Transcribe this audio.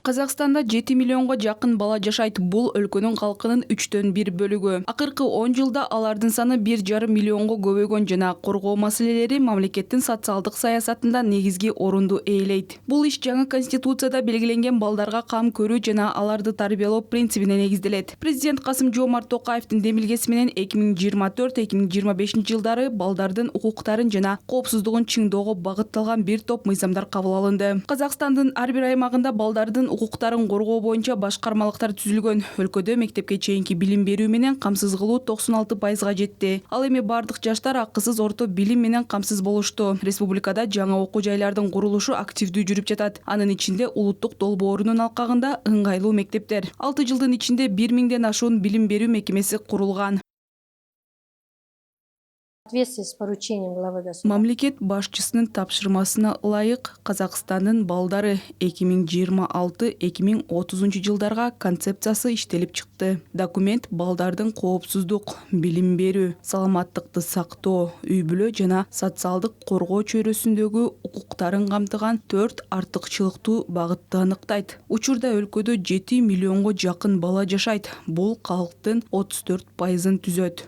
Қазақстанда 7 миллионго жакын бала жашайт. Бул өлкөнүн калкынын 1/3 бөлүгү. Акыркы 10 жылда алардын саны 1,5 миллионго көбөйгөн жана коргоо маселелери мамлекеттин социалдык саясатында негизги орунду ээлейт. Бул иш жаңы конституцияда белгиленген балдарга кам көрүү жана аларды тарбиялоо принцибине негизделет. Президент Касым-Жомарт Токаевдин демилгеси менен 2024-2025 жылдары балдардын укуктарын жана коопсуздугун чыңоого багытталган бир топ мыйзамдар кабыл алынды. Казакстандын ар бир аймагында балдардын укуктарын коргоо боюнча башкармалыктар түзүлгөн. Өлкөдө мектепке чейинки билим берүү менен камсыз кылуу 96%га жетти. Ал эми бардык жаштар акысыз орто билим менен камсыз болушту. Республикада жаңы окуу жайлардын курулушу активдүү жүрүп жатат. Анын ичинде улуттук долбоорунун алкагында ыңгайлуу мектептер. 6 жылдын ичинде 1000ден ашуун билим берүү мекемеси курулган. В соответствии с поручением главы государства. Мамлекет башчысынын тапшырмасына ылайык Казакстандын балдары 2026-2030 жылдарга концепциясы иштелип чыкты. Документ балдардын коопсуздук, билим берүү, саламаттыкты сактоо, үй-бүлө жана социалдык коргоо чөйрөсүндөгү укуктарын камтыган 4 артыкчылыктуу багытты аныктайт. Учурда өлкөдө 7 миллионго жакын бала жашайт. Бул калктын 34%-ын түзөт.